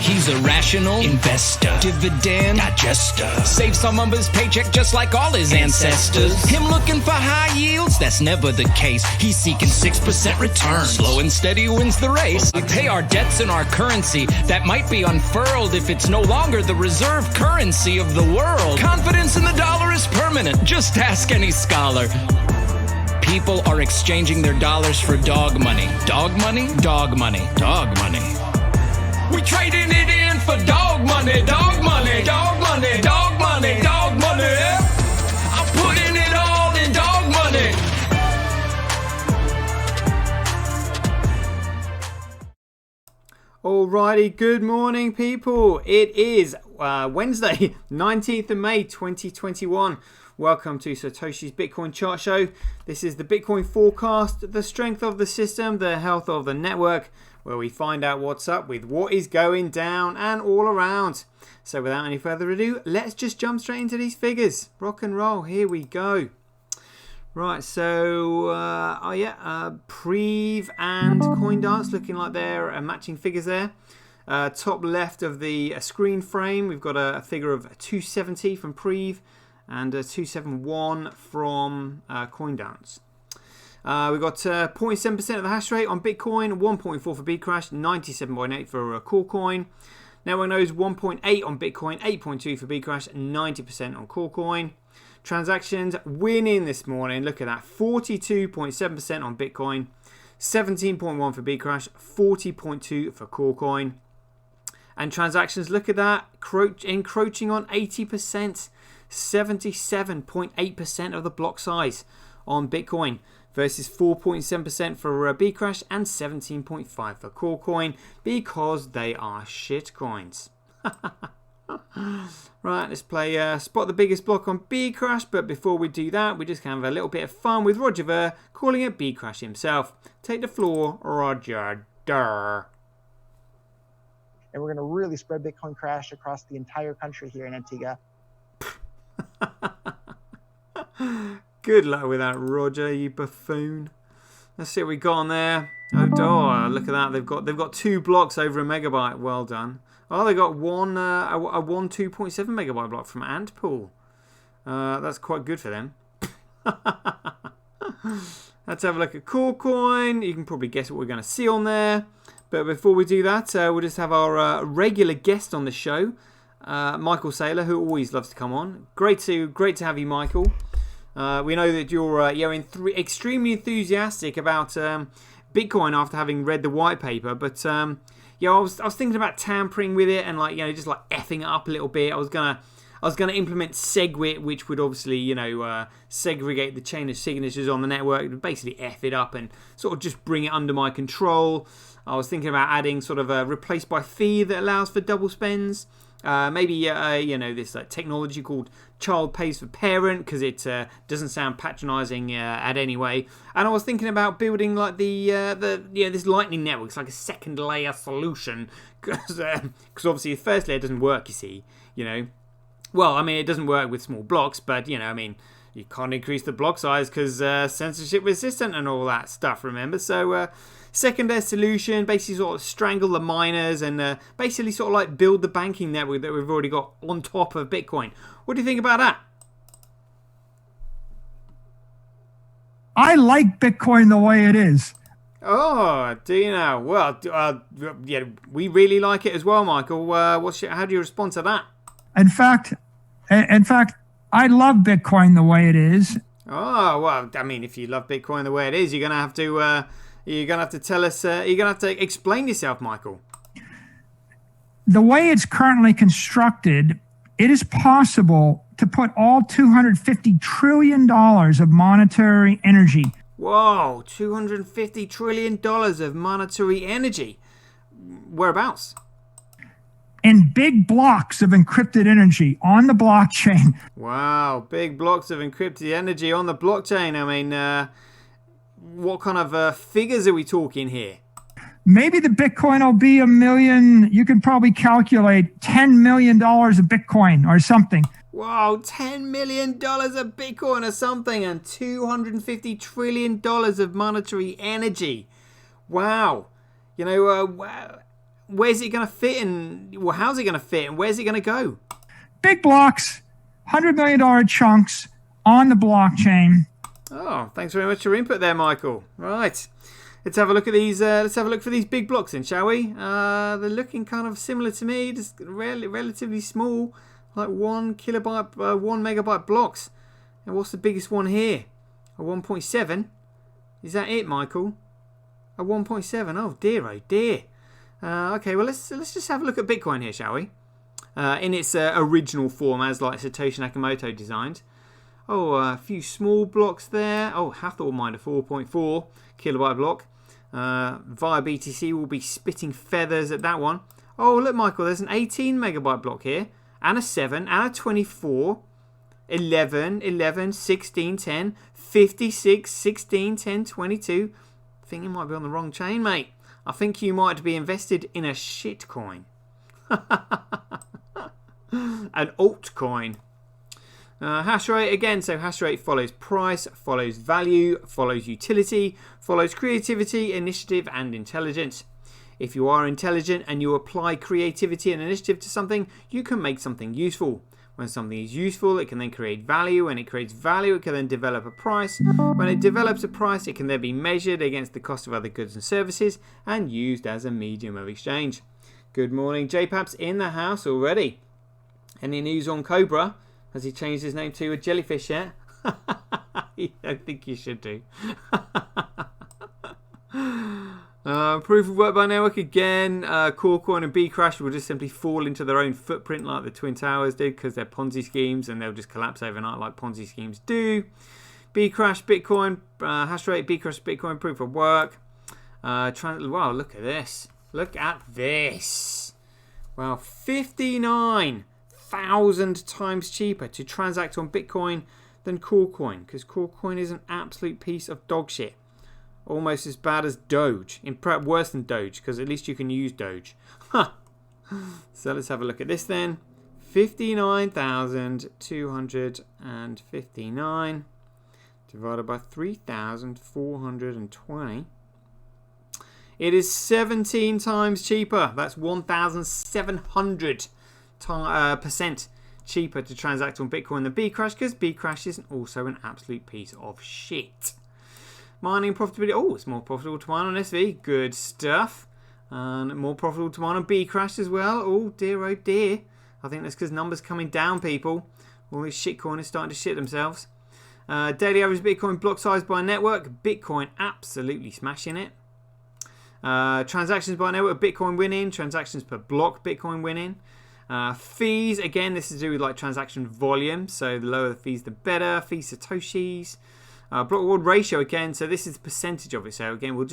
He's a rational investor, dividend digester. Save some of his paycheck just like all his ancestors. Him looking for high yields? That's never the case. He's seeking 6% return. Slow and steady wins the race. We pay our debts in our currency that might be unfurled if it's no longer the reserve currency of the world. Confidence in the dollar is permanent. Just ask any scholar. People are exchanging their dollars for dog money. Dog money? Dog money. Dog money. We trading it in for dog money. Dog money. Dog money. Dog money. Dog money. I'm putting it all in dog money. Alrighty, good morning people. It is Wednesday, 19th of May 2021. Welcome to SirToshi's Bitcoin chart show. This is the Bitcoin forecast, the strength of the system, the health of the network, where we find out what's up with what is going down and all around. So without any further ado, let's just jump straight into these figures. Rock and roll, here we go. Right, so Bsv and CoinDance looking like they're matching figures there. Top left of the screen frame, we've got a figure of 270 from Bsv and 271 from CoinDance. We've got 0.7% of the hash rate on Bitcoin, 1.4 for Bcrash, 97.8 for CoreCoin. Network nodes 1.8 on Bitcoin, 8.2 for Bcrash, 90% on CoreCoin. Transactions winning this morning, look at that, 42.7% on Bitcoin, 17.1 for Bcrash, 40.2 for CoreCoin. And transactions, look at that, encroaching on 80%, 77.8% of the block size on Bitcoin versus 4.7% for Bcrash and 17.5 for CoreCoin because they are shit coins. Right, let's play Spot the Biggest Block on Bcrash, but before we do that, we just can have a little bit of fun with Roger Ver, calling it Bcrash himself. Take the floor, Roger. Durr. And we're going to really spread Bitcoin Crash across the entire country here in Antigua. Good luck with that, Roger, you buffoon. Let's see what we got on there. Oh, look at that. They've got 2 blocks over a megabyte. Well done. Oh, they got one 2.7 megabyte block from Antpool. That's quite good for them. Let's have a look at CoreCoin. You can probably guess what we're going to see on there. But before we do that, we'll just have our regular guest on the show, Michael Saylor, who always loves to come on. Great to have you, Michael. We know that you're extremely enthusiastic about Bitcoin after having read the white paper, but I was thinking about tampering with it and just effing it up a little bit. I was gonna implement SegWit, which would obviously segregate the chain of signatures on the network. It would basically F it up and sort of just bring it under my control. I was thinking about adding sort of a replace by fee that allows for double spends. Maybe this technology called child pays for parent, because it doesn't sound patronizing at any way. And I was thinking about building like this Lightning network. It's like a second layer solution, because obviously the first layer doesn't work. You see, well, I mean, it doesn't work with small blocks, but I mean, you can't increase the block size because censorship resistant and all that stuff. Remember, so. Second layer solution, basically sort of strangle the miners and basically sort of like build the banking network that we've already got on top of Bitcoin. What do you think about that? I like Bitcoin the way it is. Oh, do you know? Well, yeah, we really like it as well, Michael. How do you respond to that? In fact, I love Bitcoin the way it is. Oh, well, I mean, if you love Bitcoin the way it is, you're gonna have to tell us. You're gonna have to explain yourself, Michael. The way it's currently constructed, it is possible to put all $250 trillion of monetary energy. Whoa, $250 trillion of monetary energy. Whereabouts? In big blocks of encrypted energy on the blockchain. Wow, big blocks of encrypted energy on the blockchain. I mean, what kind of figures are we talking here? Maybe the Bitcoin will be $1 million. You can probably calculate $10 million of Bitcoin or something. Wow, $10 million of Bitcoin or something, and $250 trillion of monetary energy. Wow. where's it going to fit, and well, how's it going to fit, and where's it going to go? Big blocks, $100 million chunks on the blockchain. Oh, thanks very much for your input there, Michael. Right. Let's have a look at these. Let's have a look for these big blocks then, shall we? They're looking kind of similar to me, just relatively small, like 1 kilobyte, 1 megabyte blocks. And what's the biggest one here? A 1.7. Is that it, Michael? A 1.7. Oh dear, oh dear. Okay, well let's just have a look at Bitcoin here, shall we? In its original form, as like Satoshi Nakamoto designed. Oh, a few small blocks there. Oh, Hathor Miner 4.4 kilobyte block. Via BTC will be spitting feathers at that one. Oh, look, Michael, there's an 18 megabyte block here, and a 7, and a 24, 11, 11, 16, 10, 56, 16, 10, 22. I think you might be on the wrong chain, mate. I think you might be invested in a shitcoin. An altcoin. Hash rate again, so hash rate follows price, follows value, follows utility, follows creativity, initiative, and intelligence. If you are intelligent and you apply creativity and initiative to something, you can make something useful. When something is useful, it can then create value. When it creates value, it can then develop a price. When it develops a price, it can then be measured against the cost of other goods and services and used as a medium of exchange. Good morning, JPAP's in the house already. Any news on Cobra? Has he changed his name to a jellyfish yet? I think you should do. Proof of work by network again. Corecoin and Bcrash will just simply fall into their own footprint like the Twin Towers did because they're Ponzi schemes and they'll just collapse overnight like Ponzi schemes do. Bcrash, Bitcoin, hash rate, Bcrash, Bitcoin, proof of work. Wow, look at this. Look at this. Wow, 59,000 times cheaper to transact on Bitcoin than Corecoin, because Corecoin is an absolute piece of dog shit. Almost as bad as Doge, in perhaps worse than Doge, because at least you can use Doge. So let's have a look at this then. 59,259 divided by 3,420. It is 17 times cheaper. That's 1,700% cheaper to transact on Bitcoin than Bcrash, because Bcrash is also an absolute piece of shit. Mining profitability. Oh, it's more profitable to mine on SV. Good stuff. And more profitable to mine on Bcrash as well. Oh dear, oh dear. I think that's because numbers coming down, people. All these shitcoiners starting to shit themselves. Daily average Bitcoin block size by network. Bitcoin absolutely smashing it. Transactions by network, Bitcoin winning. Transactions per block, Bitcoin winning. Fees, again, this is to do with like transaction volume. So the lower the fees, the better. Fees SirToshi's. Block reward ratio again. So this is the percentage of it. So again, we'll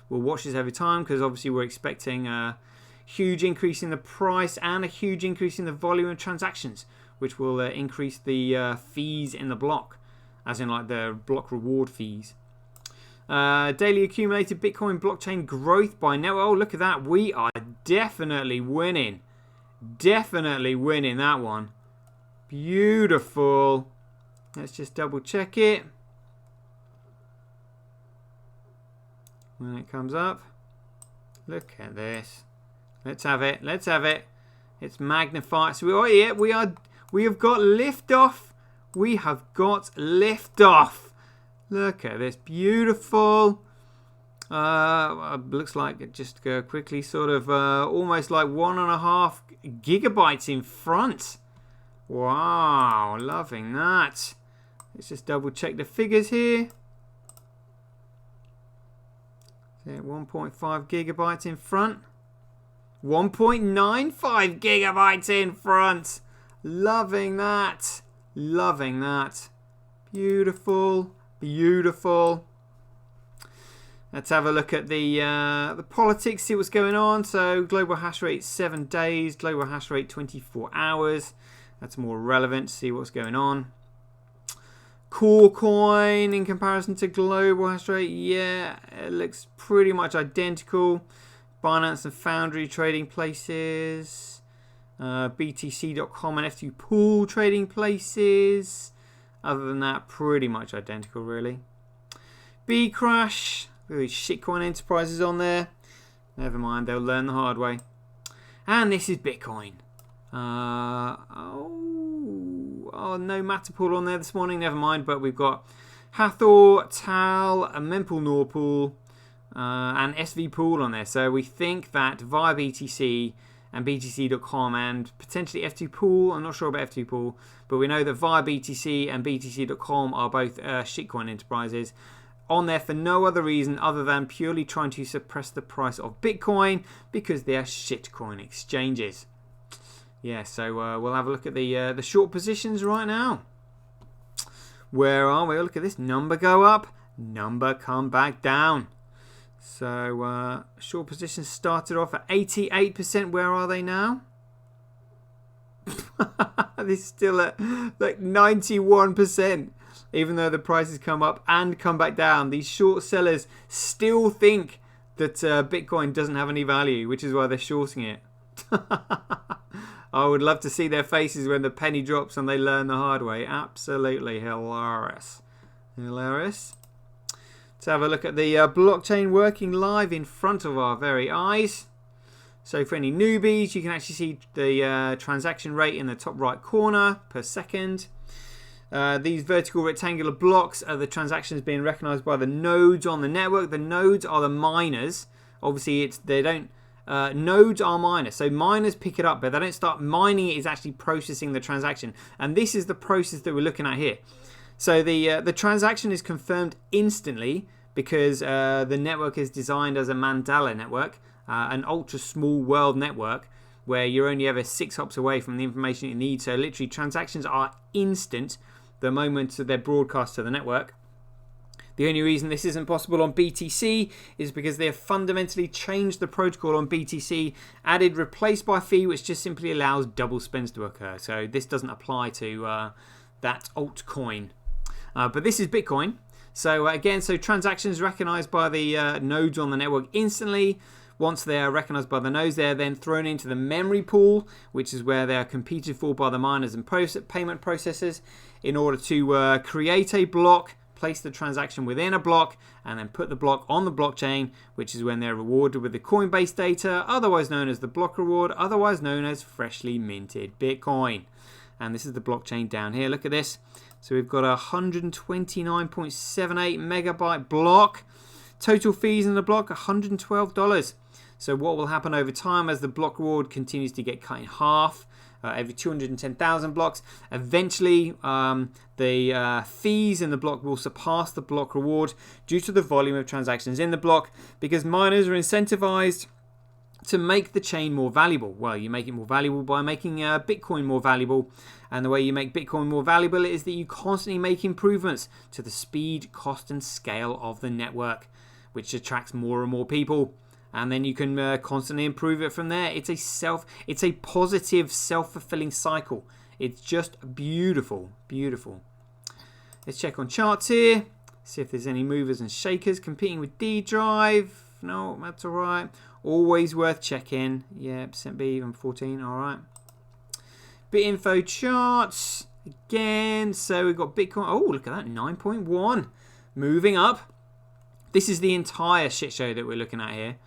watch this over time because obviously we're expecting a huge increase in the price and a huge increase in the volume of transactions, which will increase the fees in the block, as in like the block reward fees. Daily accumulated Bitcoin blockchain growth by network. Oh, look at that. We are definitely winning. Definitely winning that one. Beautiful. Let's just double check it. When it comes up. Look at this. Let's have it. Let's have it. It's magnified. So we have got liftoff. We have got liftoff. Look at this, beautiful. Looks like it just quickly sort of almost like 1.5 gigabytes in front. Wow, loving that. Let's just double check the figures here. 1.5 gigabytes in front. 1.95 gigabytes in front. Loving that. Loving that. Beautiful. Beautiful. Let's have a look at the politics, see what's going on. So global hash rate 7 days, global hash rate 24 hours. That's more relevant to see what's going on. Corecoin in comparison to global hash rate, yeah, it looks pretty much identical. Binance and Foundry trading places, BTC.com and F2 Pool trading places. Other than that, pretty much identical, really. Bcrash, these shitcoin enterprises on there. Never mind, they'll learn the hard way. And this is Bitcoin. No Matterpool on there this morning. Never mind. But we've got Hathor, Tal, Mempool, Norpool, and SV Pool on there. So we think that via BTC and BTC.com and potentially F2 Pool. I'm not sure about F2 Pool, but we know that via BTC and BTC.com are both shitcoin enterprises on there for no other reason other than purely trying to suppress the price of Bitcoin because they are shitcoin exchanges. Yeah, so we'll have a look at the short positions right now. Where are we? Look at this number go up, number come back down. So short positions started off at 88%. Where are they now? They're still at like 91%. Even though the prices come up and come back down, these short sellers still think that Bitcoin doesn't have any value, which is why they're shorting it. I would love to see their faces when the penny drops and they learn the hard way. Absolutely hilarious. Hilarious. Let's have a look at the blockchain working live in front of our very eyes. So for any newbies, you can actually see the transaction rate in the top right corner per second. These vertical rectangular blocks are the transactions being recognized by the nodes on the network. The nodes are the miners. Obviously, nodes are miners. So miners pick it up, but they don't start mining it. It's actually processing the transaction. And this is the process that we're looking at here. So the transaction is confirmed instantly because the network is designed as a Mandela network, an ultra small world network where you're only ever 6 hops away from the information you need. So literally transactions are instant the moment they're broadcast to the network. The only reason this isn't possible on BTC is because they have fundamentally changed the protocol on BTC, added replace by fee, which just simply allows double spends to occur. So this doesn't apply to that altcoin. But this is Bitcoin. So again, transactions recognized by the nodes on the network instantly. Once they are recognized by the nodes, they're then thrown into the memory pool, which is where they are competed for by the miners and payment processors in order to create a block, place the transaction within a block, and then put the block on the blockchain, which is when they're rewarded with the Coinbase data, otherwise known as the block reward, otherwise known as freshly minted Bitcoin. And this is the blockchain down here. Look at this. So we've got a 129.78 megabyte block. Total fees in the block, $112. So what will happen over time as the block reward continues to get cut in half every 210,000 blocks? Eventually, the fees in the block will surpass the block reward due to the volume of transactions in the block because miners are incentivized to make the chain more valuable. Well, you make it more valuable by making Bitcoin more valuable. And the way you make Bitcoin more valuable is that you constantly make improvements to the speed, cost, and scale of the network, which attracts more and more people. And then you can constantly improve it from there. It's a positive, self-fulfilling cycle. It's just beautiful, beautiful. Let's check on charts here. See if there's any movers and shakers competing with D Drive. No, that's all right. Always worth checking. Yeah, %B even 14. All right. BitInfo charts again. So we've got Bitcoin. Oh, look at that, 9.1, moving up. This is the entire shit show that we're looking at here.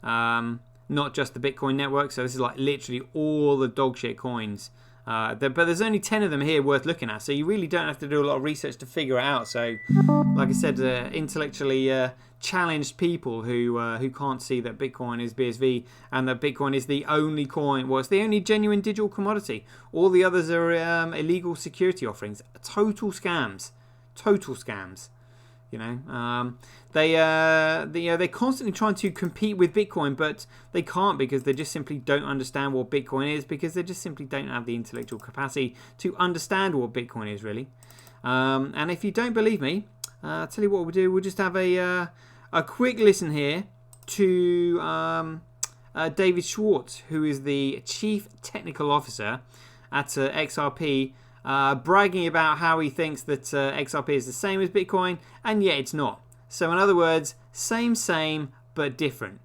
Not just the Bitcoin network. So this is like literally all the dog shit coins. But there's only 10 of them here worth looking at. So you really don't have to do a lot of research to figure it out. So like I said, intellectually challenged people who can't see that Bitcoin is Bsv and that Bitcoin is the only coin. Well, it's the only genuine digital commodity. All the others are illegal security offerings. Total scams. Total scams. You know, they're constantly trying to compete with Bitcoin, but they can't because they just simply don't understand what Bitcoin is, because they just simply don't have the intellectual capacity to understand what Bitcoin is really. And if you don't believe me, I'll tell you what we'll do. We'll just have a quick listen here to David Schwartz, who is the Chief Technical Officer at XRP. Bragging about how he thinks that XRP is the same as Bitcoin, and yet it's not. So in other words, same, but different.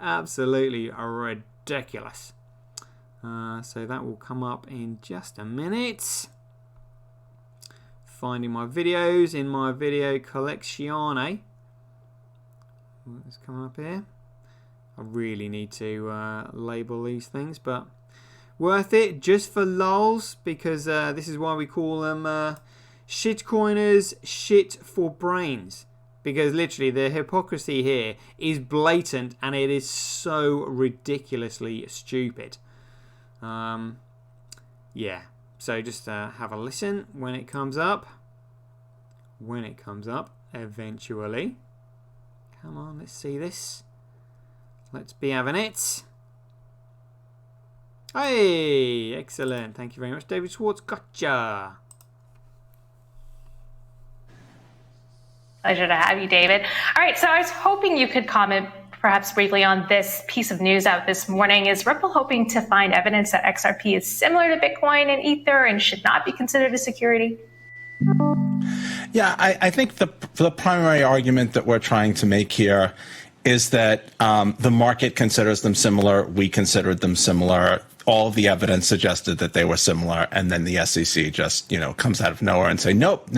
Absolutely ridiculous. So that will come up in just a minute. Finding my videos in my video collection. What's coming up here? I really need to label these things, but worth it just for lulz, because this is why we call them shitcoiners, shit for brains. Because literally the hypocrisy here is blatant and it is so ridiculously stupid. Yeah, so just have a listen when it comes up. When it comes up, eventually. Come on, let's see this. Let's be having it. Hey, excellent. Thank you very much, David Schwartz. Gotcha. Pleasure to have you, David. All right, so I was hoping you could comment perhaps briefly on this piece of news out this morning. Is Ripple hoping to find evidence that XRP is similar to Bitcoin and Ether and should not be considered a security? Yeah, I think the primary argument that we're trying to make here is that the market considers them similar. We considered them similar. All of the evidence suggested that they were similar, and then the SEC just, comes out of nowhere and say, nope,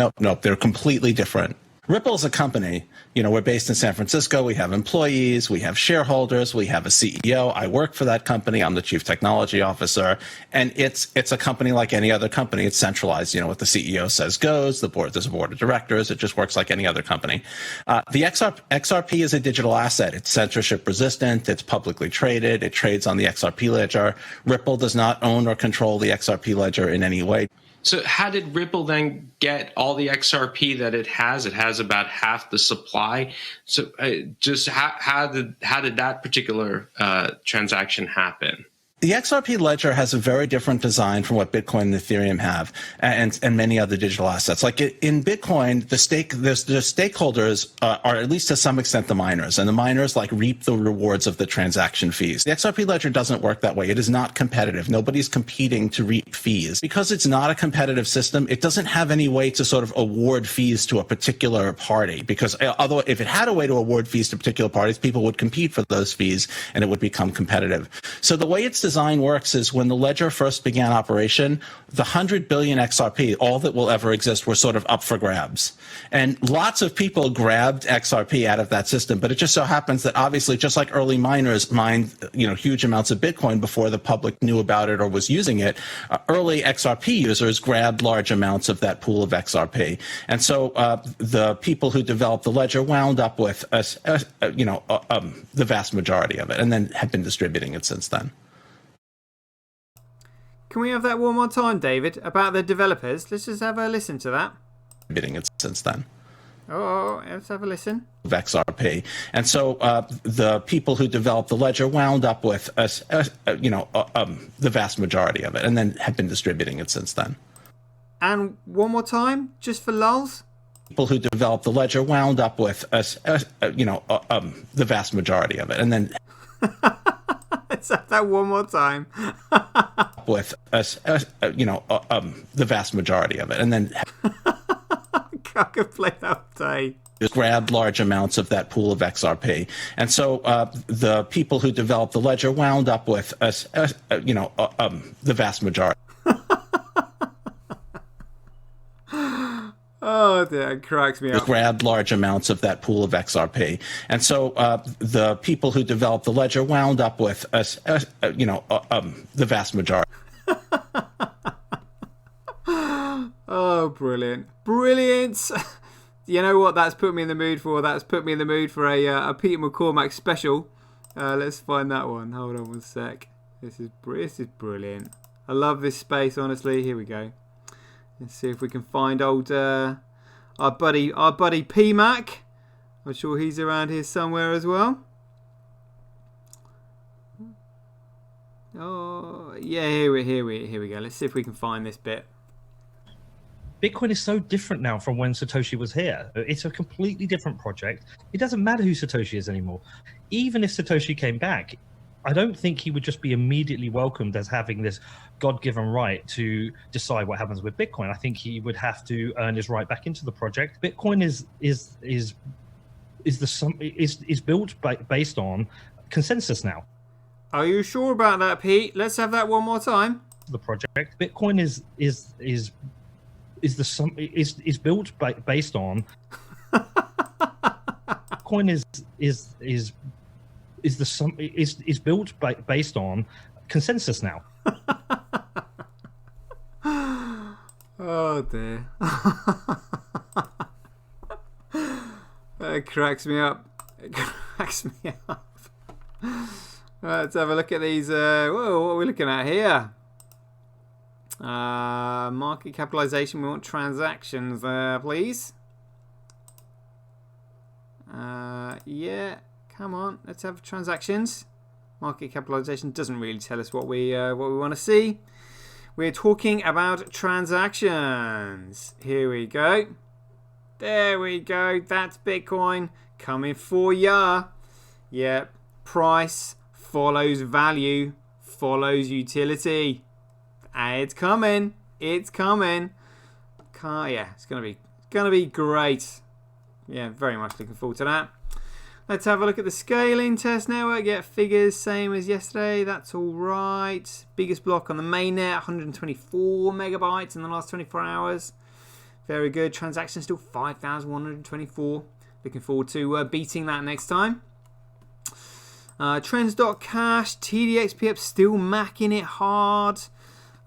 they're completely different. Ripple is a company. We're based in San Francisco. We have employees. We have shareholders. We have a CEO. I work for that company. I'm the chief technology officer. And it's a company like any other company. It's centralized. What the CEO says goes. There's a board of directors. It just works like any other company. The XRP is a digital asset. It's censorship resistant. It's publicly traded. It trades on the XRP ledger. Ripple does not own or control the XRP ledger in any way. So how did Ripple then get all the XRP that it has? It has about half the supply. So just how did that particular transaction happen? The XRP ledger has a very different design from what Bitcoin and Ethereum have, and many other digital assets. Like in Bitcoin, the stakeholders are at least to some extent the miners, and the miners reap the rewards of the transaction fees. The XRP ledger doesn't work that way. It is not competitive. Nobody's competing to reap fees. Because it's not a competitive system, it doesn't have any way to sort of award fees to a particular party. Because although if it had a way to award fees to particular parties, people would compete for those fees, and it would become competitive. So the way it's design works is when the ledger first began operation, the 100 billion XRP, all that will ever exist, were sort of up for grabs. And lots of people grabbed XRP out of that system, but it just so happens that obviously, just like early miners mined, huge amounts of Bitcoin before the public knew about it or was using it, early XRP users grabbed large amounts of that pool of XRP. And so the people who developed the ledger wound up with, the vast majority of it, and then have been distributing it since then. Can we have that one more time, David, about the developers? Let's just have a listen to that. Distributing it since then. Oh, let's have a listen. Of XRP. And so the people who developed the ledger wound up with, the vast majority of it, and then have been distributing it since then. And one more time, just for lulz? People who developed the ledger wound up with, the vast majority of it, and then... Let's have that one more time. With the vast majority of it, and then I could play that all day. Just grabbed large amounts of that pool of XRP, and so the people who developed the ledger wound up with, the vast majority. Oh dear, it cracks me up. Grabbed large amounts of that pool of XRP, and so the people who developed the ledger wound up with, the vast majority. Oh, brilliant, brilliant! You know what? That's put me in the mood for. That's put me in the mood for a Peter McCormack special. Let's find that one. Hold on one sec. This is brilliant. I love this space. Honestly, here we go. Let's see if we can find old our buddy P-Mac. I'm sure he's around here somewhere as well. Oh yeah, here we go. Let's see if we can find this bit. Bitcoin is so different now from when Satoshi was here. It's a completely different project. It doesn't matter who Satoshi is anymore. Even if Satoshi came back, I don't think he would just be immediately welcomed as having this God-given right to decide what happens with Bitcoin. I think he would have to earn his right back into the project. Bitcoin is built based on consensus now. Are you sure about that, Pete? Let's have that one more time. The project Bitcoin is built based on Bitcoin is the sum is built based on consensus now. Oh dear. That cracks me up. It cracks me up. Right, let's have a look at these. Whoa, what are we looking at here? Market capitalization. We want transactions there, please. Yeah, come on. Let's have transactions. Market capitalization doesn't really tell us what we want to see. We're talking about transactions. Here we go. There we go. That's Bitcoin coming for ya. Yep. Price follows value, follows utility. It's coming. It's coming. Yeah, it's gonna be great. Yeah, very much looking forward to that. Let's have a look at the scaling test network. Yeah, figures same as yesterday. That's all right. Biggest block on the mainnet, 124 megabytes in the last 24 hours. Very good. Transactions still 5,124. Looking forward to beating that next time. Trends.cash, TDXP up, still macking it hard.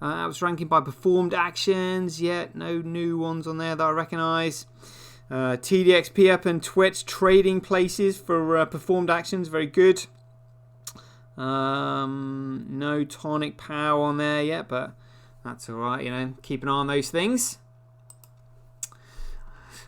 That was ranking by performed actions. Yeah, no new ones on there that I recognise. TDXP up and Twitch trading places for performed actions. Very good. No tonic power on there yet, but that's alright, you know. Keep an eye on those things.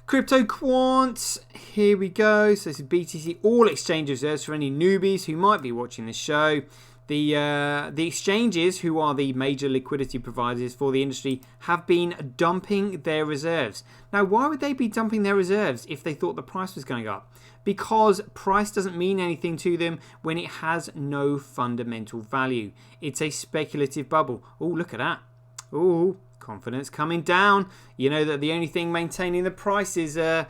Crypto Quant, here we go. So this is BTC all exchange reserves for any newbies who might be watching this show. The exchanges, who are the major liquidity providers for the industry, have been dumping their reserves. Now, why would they be dumping their reserves if they thought the price was going up? Because price doesn't mean anything to them when it has no fundamental value. It's a speculative bubble. Oh, look at that. Oh, confidence coming down. You know that the only thing maintaining the price is the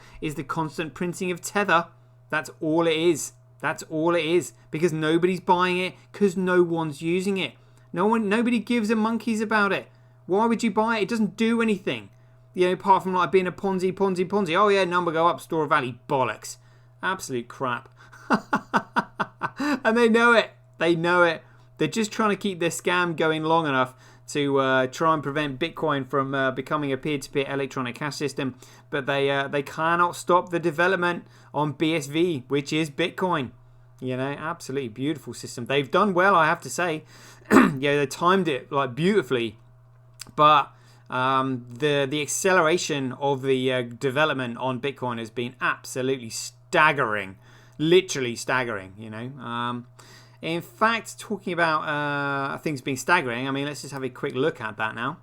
constant printing of Tether. That's all it is. That's all it is. Because nobody's buying it, because no one's using it. Nobody gives a monkeys about it. Why would you buy it? It doesn't do anything. You know, apart from like being a Ponzi. Oh yeah, number go up, store value. Bollocks. Absolute crap. And they know it. They know it. They're just trying to keep their scam going long enough to try and prevent Bitcoin from becoming a peer-to-peer electronic cash system. But they cannot stop the development on Bsv, which is Bitcoin. You know, absolutely beautiful system. They've done well, I have to say. Yeah, they timed it like beautifully. But the acceleration of the development on Bitcoin has been absolutely staggering. Literally staggering, you know. In fact, talking about things being staggering, I mean, let's just have a quick look at that now.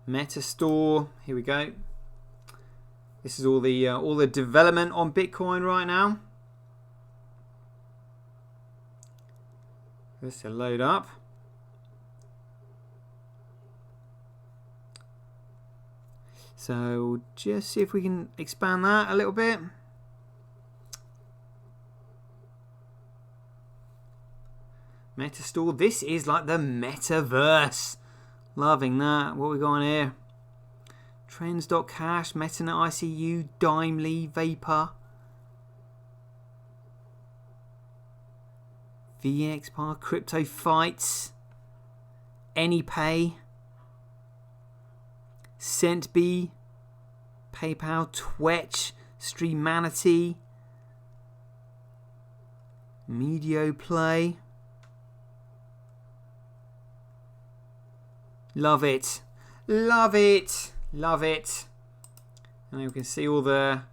Metastore, here we go. This is all the development on Bitcoin right now. Let's load up. So just see if we can expand that a little bit. Metastore. This is like the metaverse. Loving that. What we got on here? Trends.cash, Metanet ICU, Dimely, Vapor, VXPAR, Crypto Fights, AnyPay, CentB, PayPal, Twitch, Streamanity, Medioplay. Love it. Love it. Love it. And you can see all the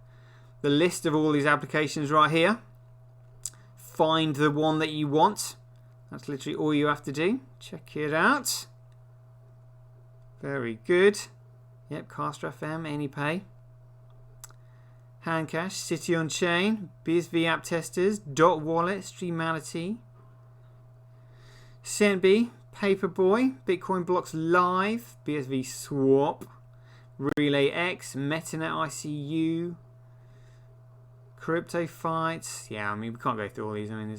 list of all these applications right here. Find the one that you want. That's literally all you have to do. Check it out. Very good. Yep, Caster FM, AnyPay, Handcash, City on Chain, Bsv App Testers, Dot Wallet, Streamanity, CentB, Paperboy, Bitcoin Blocks Live, Bsv Swap, Relay X, Metanet ICU, Crypto Fights. Yeah, I mean, we can't go through all these. I mean,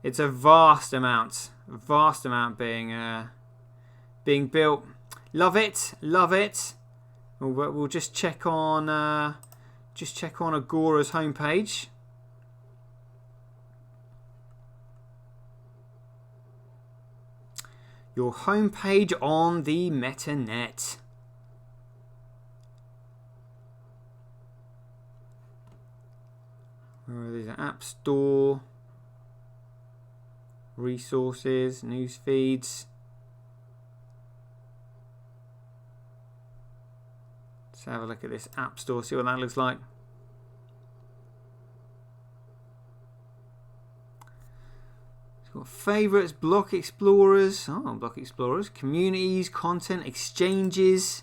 it's a vast amount being built. Love it, love it. We'll just check on Agora's homepage. Your homepage on the MetaNet. There's an App Store, resources, news feeds. Let's have a look at this App Store, see what that looks like. It's got favorites, block explorers, block explorers, communities, content, exchanges.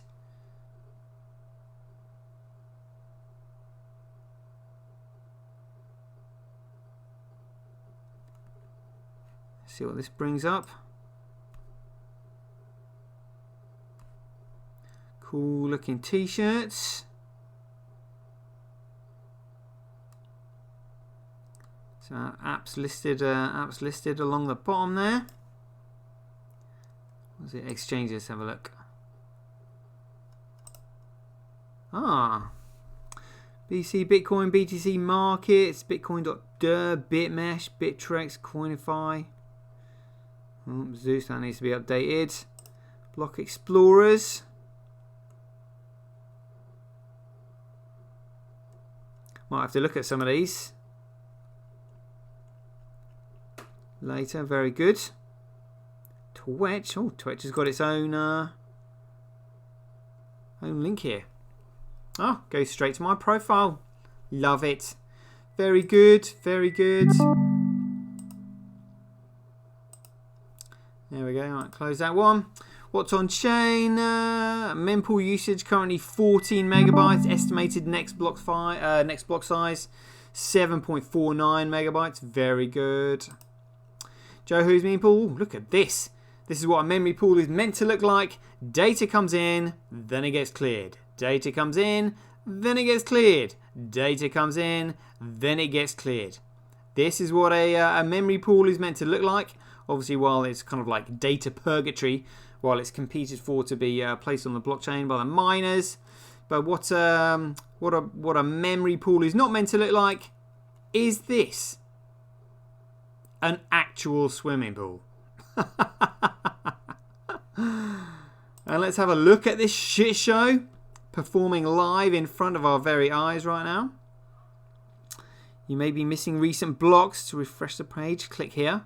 See what this brings up. Cool looking t-shirts. So apps listed along the bottom there. What's it? Exchanges, let's have a look. BC, Bitcoin, BTC markets, Bitcoin.dir, Bitmesh, Bittrex, Coinify. Zeus, that needs to be updated. Block explorers. Might have to look at some of these later. Very good. Twitch. Twitch has got its own link here. Goes straight to my profile. Love it. Very good. Very good. There we go. All right, close that one. What's on chain? Mempool usage currently 14 megabytes. Estimated next block size 7.49 megabytes. Very good. Joe, who's mempool? Look at this. This is what a memory pool is meant to look like. Data comes in, then it gets cleared. Data comes in, then it gets cleared. Data comes in, then it gets cleared. This is what a memory pool is meant to look like. Obviously, while it's kind of like data purgatory, while it's competed for to be placed on the blockchain by the miners. But what a memory pool is not meant to look like is this. An actual swimming pool. And let's have a look at this shit show performing live in front of our very eyes right now. You may be missing recent blocks. To refresh the page, click here.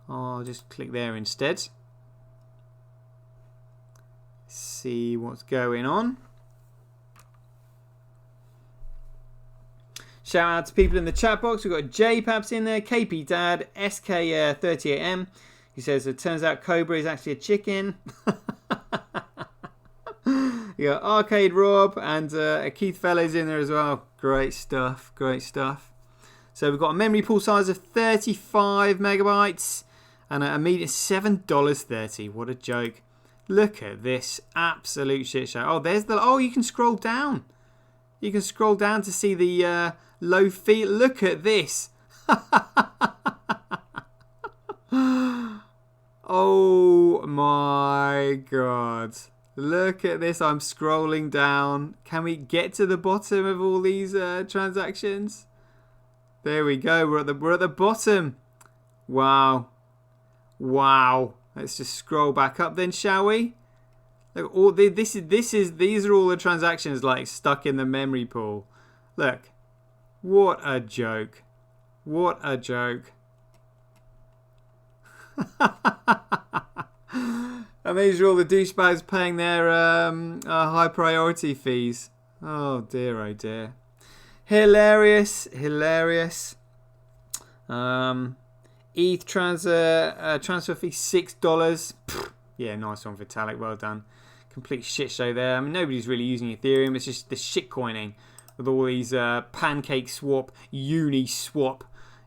I'll just click there instead. See what's going on. Shout out to people in the chat box. We've got JPaps in there, KP Dad, SK38M. He says it turns out Cobra is actually a chicken. You got Arcade Rob and Keith Fellows in there as well. Great stuff, great stuff. So we've got a memory pool size of 35 megabytes and a meter $7.30. What a joke. Look at this absolute shit show. Oh, there's the... Oh, you can scroll down. You can scroll down to see the low fee. Look at this. Oh my god. Look at this. I'm scrolling down. Can we get to the bottom of all these transactions? There we go. We're at the bottom. Wow. Wow. Let's just scroll back up then, shall we? Look, all these are all the transactions like stuck in the memory pool. Look. What a joke. What a joke. And these are all the douchebags paying their high priority fees. Oh dear, oh dear. Hilarious, hilarious. ETH transfer fee $6. Yeah, nice one, Vitalik. Well done. Complete shit show there. I mean, nobody's really using Ethereum. It's just the shit coining with all these pancake swap, uni swap,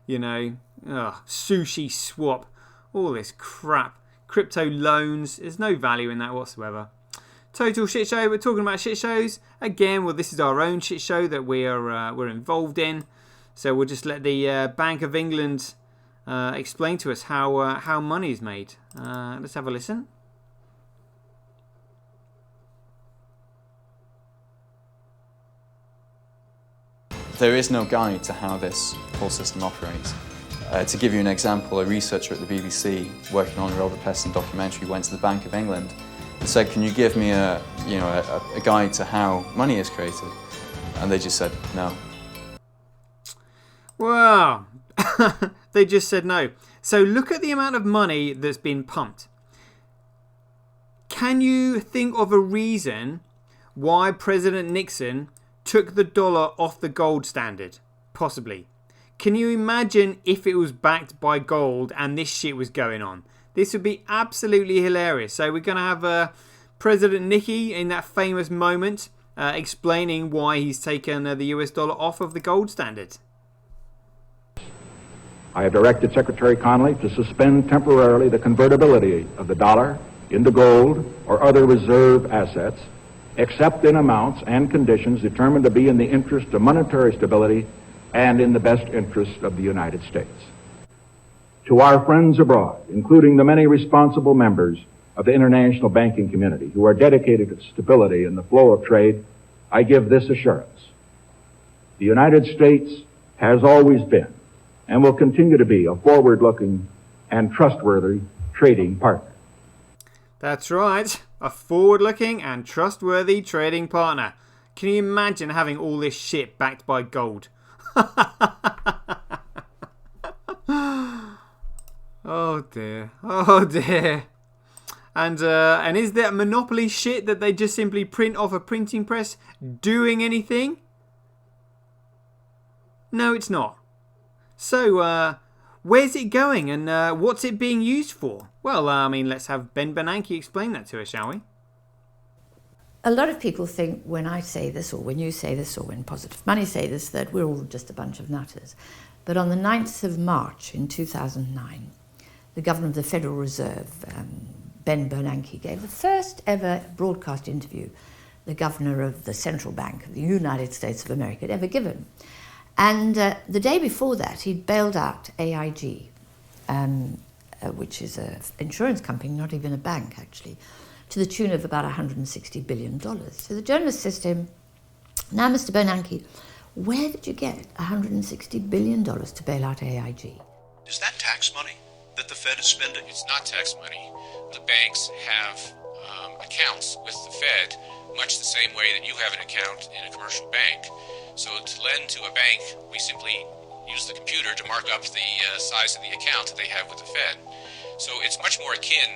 you know, sushi swap, all this crap. Crypto loans. There's no value in that whatsoever. Total shit show. We're talking about shit shows again. Well, this is our own shit show that we're involved in. So we'll just let the Bank of England explain to us how money is made. Let's have a listen. there is no guide to how this whole system operates. To give you an example, a researcher at the BBC working on a Robert Peston documentary went to the Bank of England and said, "Can you give me a guide to how money is created?" And they just said no. Wow. They just said no. So look at the amount of money that's been pumped. Can you think of a reason why President Nixon took the dollar off the gold standard? Possibly. Can you imagine if it was backed by gold and this shit was going on? This would be absolutely hilarious. So we're going to have President Nicky in that famous moment explaining why he's taken the US dollar off of the gold standard. I have directed Secretary Connally to suspend temporarily the convertibility of the dollar into gold or other reserve assets, except in amounts and conditions determined to be in the interest of monetary stability and in the best interest of the United States. To our friends abroad, including the many responsible members of the international banking community who are dedicated to stability in the flow of trade, I give this assurance. The United States has always been and will continue to be a forward-looking and trustworthy trading partner. That's right, a forward-looking and trustworthy trading partner. Can you imagine having all this shit backed by gold? Oh dear, oh dear. And is that monopoly shit that they just simply print off a printing press doing anything? No, it's not. So, where's it going and what's it being used for? Well, I mean, let's have Ben Bernanke explain that to us, shall we? A lot of people think when I say this, or when you say this, or when Positive Money say this, that we're all just a bunch of nutters. But on the 9th of March in 2009, the Governor of the Federal Reserve, Ben Bernanke, gave the first ever broadcast interview the Governor of the Central Bank of the United States of America had ever given. And the day before that, he'd bailed out AIG, which is an insurance company, not even a bank, actually, to the tune of about $160 billion. So the journalist says to him, "Now, Mr. Bernanke, where did you get $160 billion to bail out AIG?" Is that tax money that the Fed is spending? It's not tax money. The banks have accounts with the Fed, much the same way that you have an account in a commercial bank. So to lend to a bank, we simply use the computer to mark up the size of the account that they have with the Fed. So it's much more akin,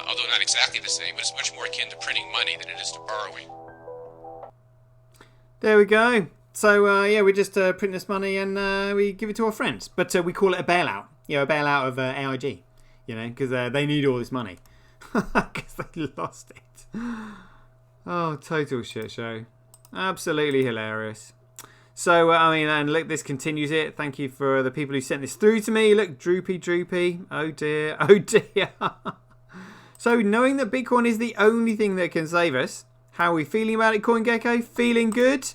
although not exactly the same, but it's much more akin to printing money than it is to borrowing. There we go. So, yeah, we just print this money and we give it to our friends. But we call it a bailout. You know, a bailout of AIG. You know, because they need all this money. Because they lost it. Oh, total shit show. Absolutely hilarious. So, I mean, and look, this continues it. Thank you for the people who sent this through to me. Look, droopy. Oh, dear. Oh, dear. So, knowing that Bitcoin is the only thing that can save us, how are we feeling about it, CoinGecko? Feeling good?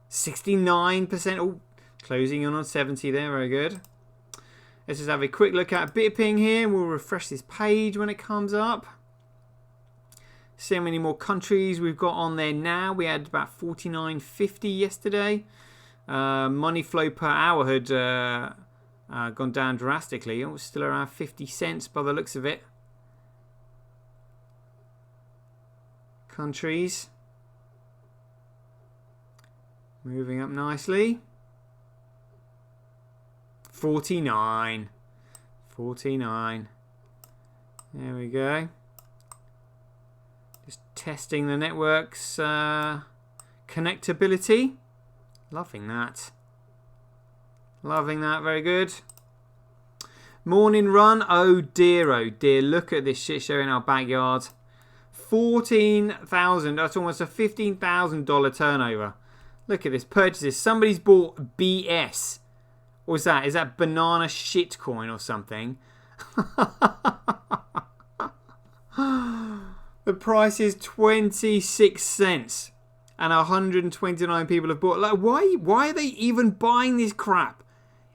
69%. Oh, closing in on 70 there. Very good. Let's just have a quick look at BitPing here. We'll refresh this page when it comes up. See how many more countries we've got on there now. We had about 49.50 yesterday. Money flow per hour had gone down drastically. It was still around 50 cents by the looks of it. Countries. Moving up nicely. 49. There we go. Just testing the network's connectability. Loving that. Very good. Morning run. Oh dear. Look at this shit show in our backyard. 14,000. That's almost a $15,000 turnover. Look at this purchases. Somebody's bought BS. What's that? Is that banana shitcoin or something? The price is 26 cents. And 129 people have bought. Like, why are they even buying this crap?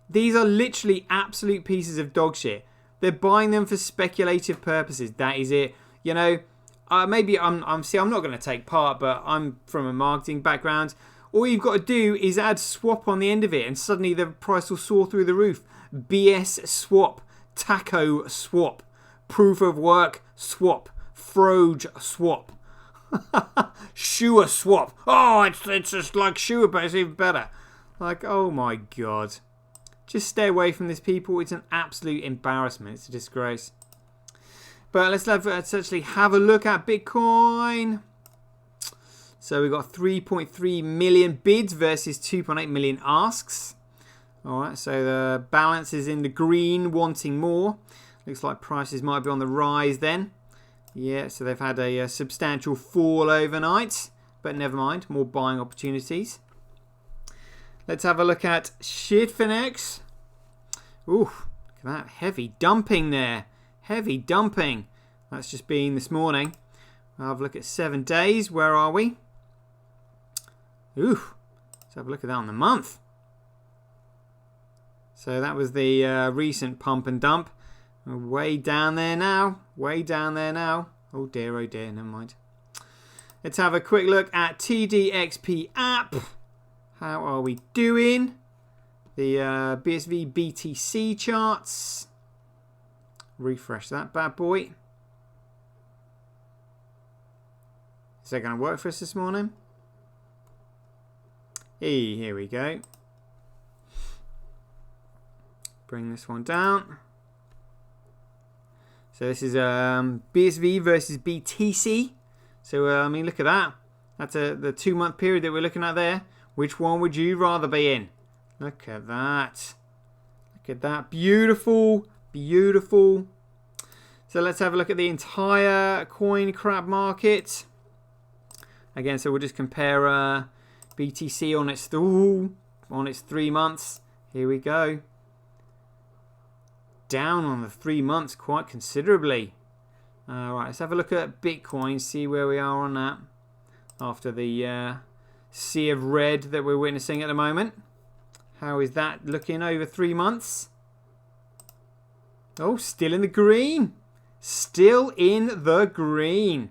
These are literally absolute pieces of dog shit. They're buying them for speculative purposes. That is it. You know, maybe I'm not going to take part, but I'm from a marketing background. All you've got to do is add swap on the end of it, and suddenly the price will soar through the roof. BS swap, taco swap, proof of work swap, Froge swap, Shua swap. Oh, it's just like Shua, but it's even better. Like, oh my god. Just stay away from this, people. It's an absolute embarrassment. It's a disgrace. But let's actually have a look at Bitcoin. So we've got 3.3 million bids versus 2.8 million asks. Alright, so the balance is in the green, wanting more. Looks like prices might be on the rise then. Yeah, so they've had a substantial fall overnight. But never mind, more buying opportunities. Let's have a look at Shitfinex. Ooh, look at that. Heavy dumping there. Heavy dumping. That's just been this morning. I'll have a look at 7 days. Where are we? Ooh, let's have a look at that on the month. So that was the recent pump and dump. We're way down there now. Way down there now. Oh dear, never mind. Let's have a quick look at TDXP app. How are we doing? The Bsv Btc charts. Refresh that bad boy. Is that going to work for us this morning? Hey, here we go. Bring this one down. So this is Bsv Versus Btc. So I mean, look at that. That's the 2 month period that we're looking at there. Which one would you rather be in? Look at that. Look at that. Beautiful. Beautiful. So let's have a look at the entire coin crab market. Again, so we'll just compare BTC on its 3 months. Here we go. Down on the 3 months quite considerably. Alright, let's have a look at Bitcoin, see where we are on that. After the sea of red that we're witnessing at the moment. How is that looking over 3 months? Oh, still in the green. Still in the green.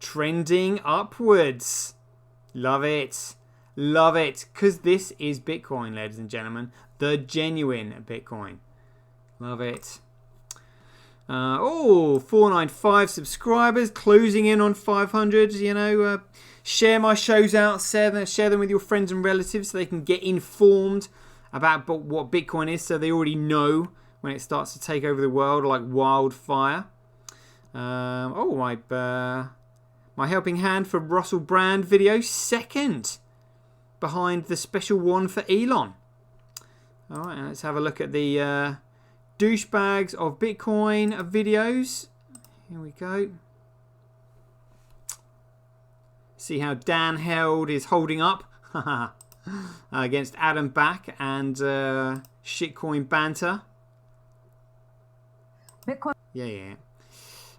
Trending upwards. Love it. Love it. Because this is Bitcoin, ladies and gentlemen. The genuine Bitcoin. Love it. 495 subscribers. Closing in on 500. You know, share my shows out. Share them with your friends and relatives so they can get informed about what Bitcoin is, so they already know when it starts to take over the world like wildfire. My helping hand for Russell Brand video, second behind the special one for Elon. Alright, let's have a look at the douchebags of Bitcoin videos. Here we go. See how Dan Held is holding up against Adam Back and shitcoin banter. Bitcoin. Yeah.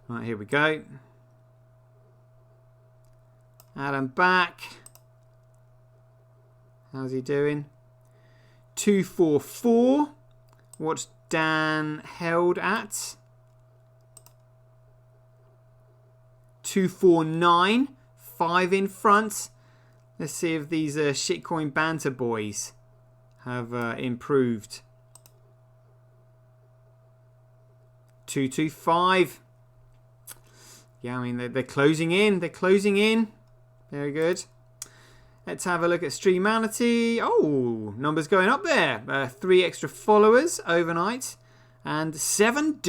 Right, here we go. Adam Back. How's he doing? 244. What's Dan Held at? 249. 5 in front. Let's see if these shitcoin banter boys have improved. 225. Yeah, I mean, they're closing in. They're closing in. Very good. Let's have a look at Streamality. Oh, numbers going up there. 3 extra followers overnight. And $7.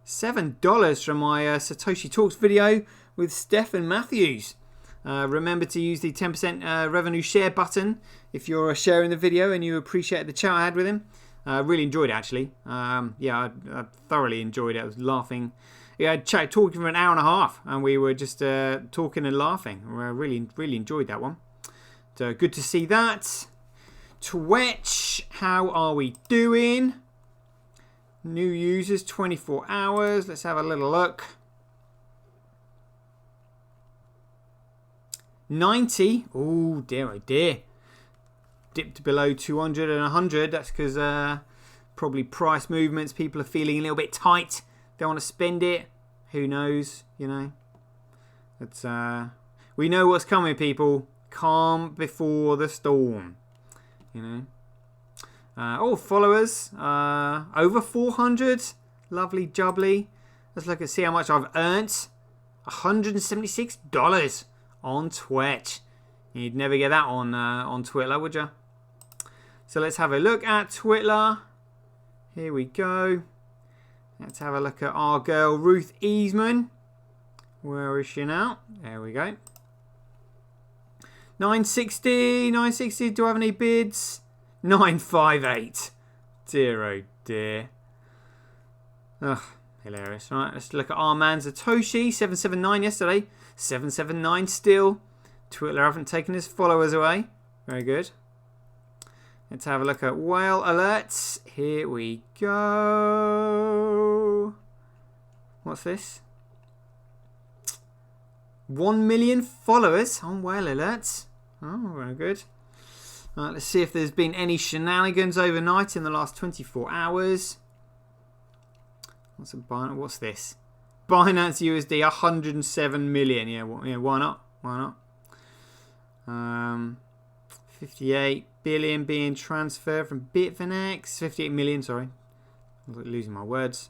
$7 from my Satoshi Talks video with Stephen Matthews. Remember to use the 10% revenue share button if you're sharing the video and you appreciate the chat I had with him. Really enjoyed it, actually. I thoroughly enjoyed it. I was laughing. Yeah, talking for an hour and a half, and we were just talking and laughing. I really enjoyed that one. So good to see that. Twitch, how are we doing? New users, 24 hours. Let's have a little look. 90. Oh dear, oh dear. Dipped below 200 and 100. That's because probably price movements. People are feeling a little bit tight. They want to spend it. Who knows? You know. It's we know what's coming, people. Calm before the storm. You know. Oh, followers. Over 400. Lovely jubbly. Let's look and see how much I've earned. $176 on Twitch. You'd never get that on Twitter, would you? So let's have a look at Twitter. Here we go. Let's have a look at our girl Ruth Easman. Where is she now? There we go. 960. 960. Do I have any bids? 958. Dear oh dear. Ugh, hilarious. Right, let's look at our man Satoshi. 779 yesterday. 779 still. Twitter haven't taken his followers away. Very good. Let's have a look at whale alerts. Here we go. What's this? 1 million followers on whale alerts. Oh, very good. Right, let's see if there's been any shenanigans overnight in the last 24 hours. What's this? Binance USD 107 million. Yeah, why not? Why not? 58 billion being transferred from Bitfinex. 58 million, sorry. I'm losing my words.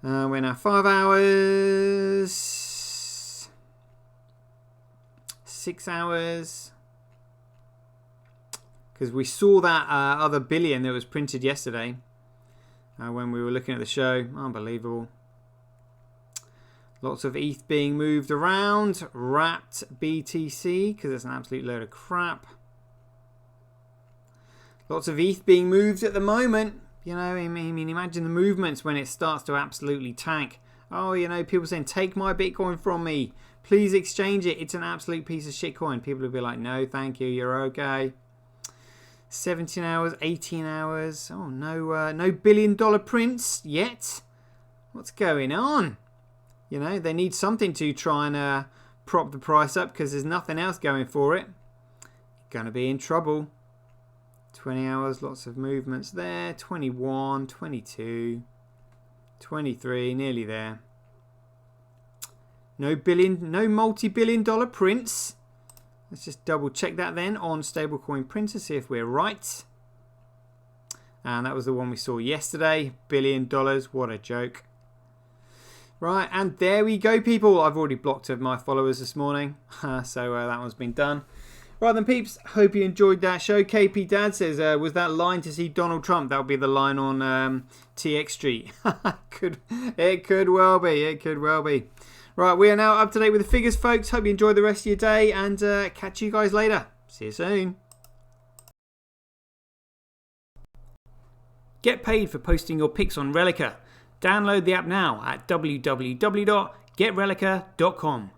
We're now 5 hours. 6 hours. Because we saw that other billion that was printed yesterday when we were looking at the show. Unbelievable. Lots of ETH being moved around. Wrapped BTC, because it's an absolute load of crap. Lots of ETH being moved at the moment. You know, I mean, imagine the movements when it starts to absolutely tank. Oh, you know, people saying, take my Bitcoin from me. Please exchange it. It's an absolute piece of shit coin. People will be like, no, thank you. You're okay. 17 hours, 18 hours. Oh, no billion-dollar prints yet. What's going on? You know, they need something to try and prop the price up because there's nothing else going for it. Gonna be in trouble. 20 hours, lots of movements there. 21, 22, 23, nearly there. No multi-billion-dollar prints. Let's just double check that then on stablecoin printer, see if we're right. And that was the one we saw yesterday. $1 billion, what a joke. Right, and there we go, people. I've already blocked my followers this morning, so that one's been done. Right then, peeps, hope you enjoyed that show. KP Dad says, was that line to see Donald Trump? That would be the line on TX Street. It could well be. It could well be. Right, we are now up to date with the figures, folks. Hope you enjoy the rest of your day, and catch you guys later. See you soon. Get paid for posting your pics on Relica. Download the app now at www.getrelica.com.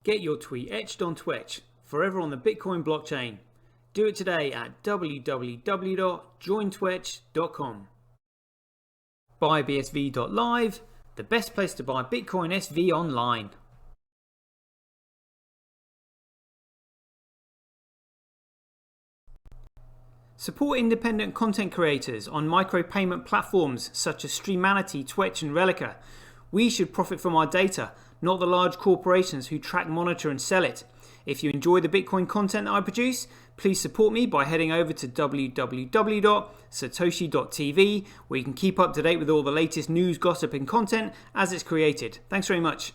Get your tweet etched on Twitch, forever on the Bitcoin blockchain. Do it today at www.jointwitch.com. Buy Bsv.live, the best place to buy Bitcoin SV online. Support independent content creators on micropayment platforms such as Streamanity, Twitch and Relica. We should profit from our data, not the large corporations who track, monitor and sell it. If you enjoy the Bitcoin content that I produce, please support me by heading over to www.sirtoshi.tv, where you can keep up to date with all the latest news, gossip and content as it's created. Thanks very much.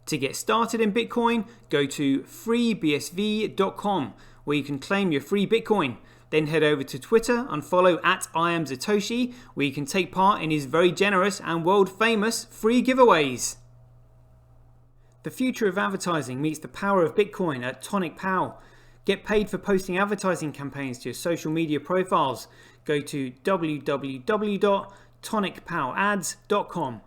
To get started in Bitcoin, go to freebsv.com, where you can claim your free Bitcoin. Then head over to Twitter and follow @IamSatoshi, where you can take part in his very generous and world famous free giveaways. The future of advertising meets the power of Bitcoin at Tonic Pow. Get paid for posting advertising campaigns to your social media profiles. Go to www.tonicpowads.com.